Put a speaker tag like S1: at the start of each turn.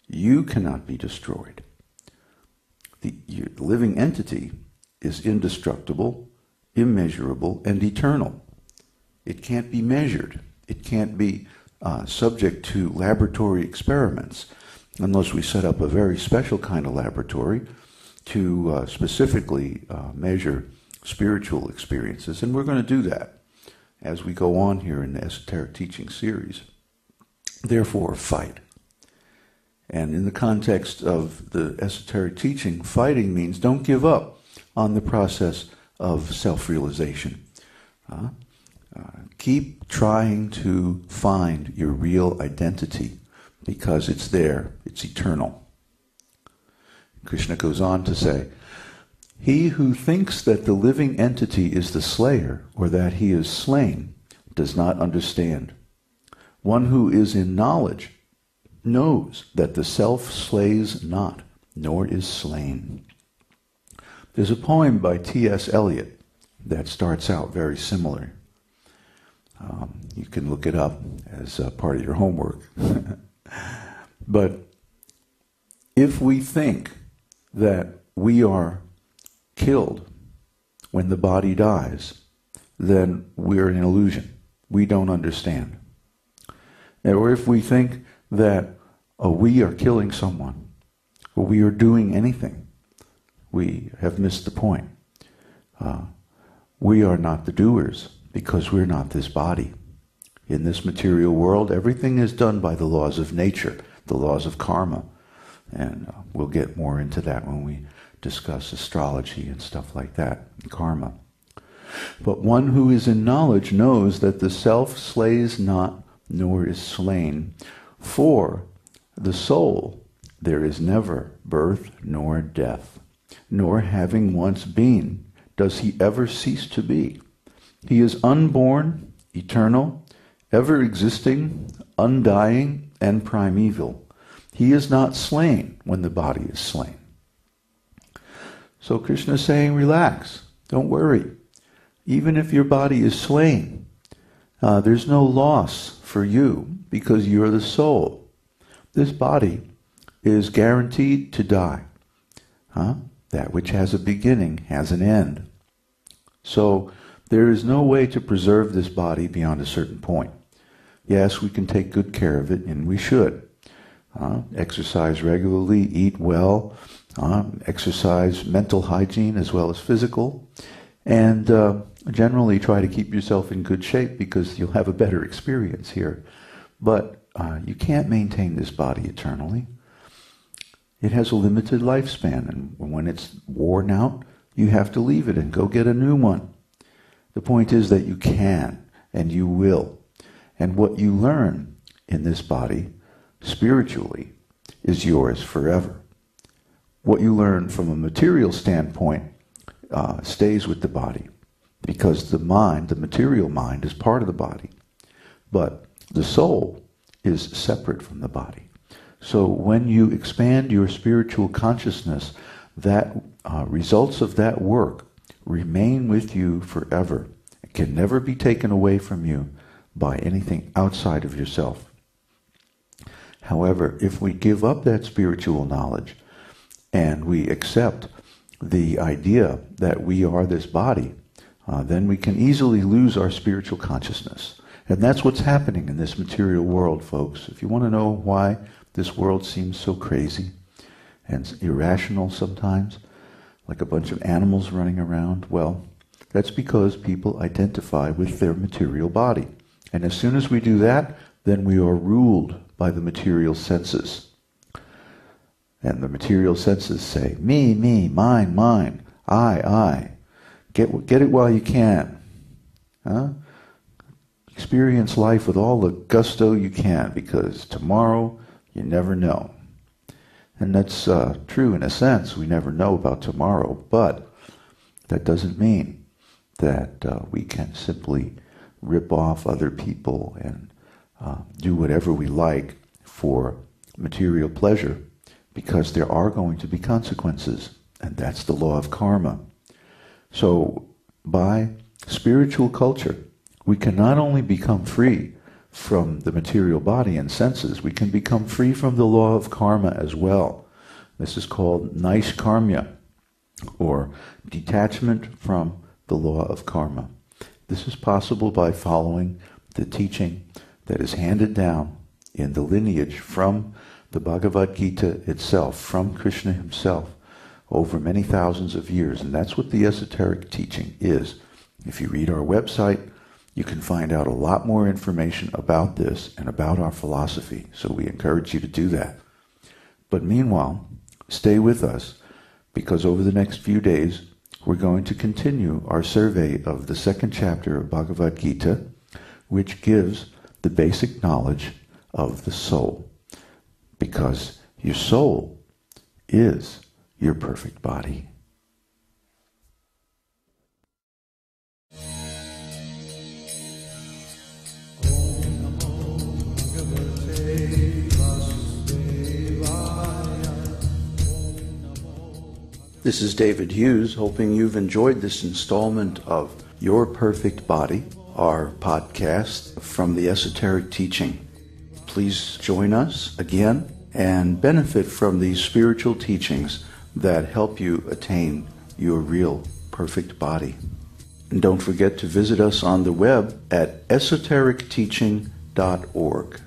S1: You cannot be destroyed. The living entity is indestructible, immeasurable, and eternal. It can't be measured. It can't be subject to laboratory experiments unless we set up a very special kind of laboratory to specifically measure spiritual experiences. And we're going to do that as we go on here in the Esoteric Teaching series. Therefore, fight. And in the context of the esoteric teaching, fighting means don't give up on the process of self-realization. Keep trying to find your real identity because it's there, it's eternal. Krishna goes on to say, he who thinks that the living entity is the slayer or that he is slain does not understand. One who is in knowledge knows that the self slays not, nor is slain. There's a poem by T.S. Eliot that starts out very similar. You can look it up as part of your homework. But if we think that we are killed when the body dies, then we're an illusion. We don't understand. Or if we think that we are killing someone, or we are doing anything, we have missed the point. We are not the doers because we're not this body. In this material world, everything is done by the laws of nature, the laws of karma. And we'll get more into that when we discuss astrology and stuff like that, karma. But one who is in knowledge knows that the self slays not, nor is slain. For the soul, there is never birth nor death, nor having once been, does he ever cease to be. He is unborn, eternal, ever existing, undying, and primeval. He is not slain when the body is slain. So Krishna is saying, relax, don't worry. Even if your body is slain, there's no loss for you because you're the soul. This body is guaranteed to die. That which has a beginning has an end. So there is no way to preserve this body beyond a certain point. Yes, we can take good care of it, and we should. Exercise regularly, eat well, exercise mental hygiene as well as physical, and generally try to keep yourself in good shape because you'll have a better experience here. But you can't maintain this body eternally. It has a limited lifespan, and when it's worn out, you have to leave it and go get a new one. The point is that you can, and you will. And what you learn in this body, spiritually, is yours forever. What you learn from a material standpoint stays with the body, because the mind, the material mind, is part of the body. But the soul is separate from the body. So when you expand your spiritual consciousness, that results of that work remain with you forever. It can never be taken away from you by anything outside of yourself. However, if we give up that spiritual knowledge and we accept the idea that we are this body, then we can easily lose our spiritual consciousness. And that's what's happening in this material world, folks. If you want to know why this world seems so crazy and irrational sometimes, like a bunch of animals running around, well, that's because people identify with their material body. And as soon as we do that, then we are ruled by the material senses. And the material senses say, me, mine, mine, I. Get it while you can. Experience life with all the gusto you can, because tomorrow you never know. And that's true in a sense. We never know about tomorrow, but that doesn't mean that we can simply rip off other people and do whatever we like for material pleasure, because there are going to be consequences, and that's the law of karma. So by spiritual culture, we can not only become free from the material body and senses, we can become free from the law of karma as well. This is called naishkarmya, or detachment from the law of karma. This is possible by following the teaching that is handed down in the lineage from the Bhagavad Gita itself, from Krishna himself, over many thousands of years. And that's what the esoteric teaching is. If you read our website, you can find out a lot more information about this and about our philosophy. So we encourage you to do that. But meanwhile, stay with us, because over the next few days, we're going to continue our survey of the second chapter of Bhagavad Gita, which gives the basic knowledge of the soul. Because your soul is your perfect body. This is David Hughes, hoping you've enjoyed this installment of Your Perfect Body, our podcast from the esoteric teaching. Please join us again and benefit from these spiritual teachings that help you attain your real perfect body. And don't forget to visit us on the web at esotericteaching.org.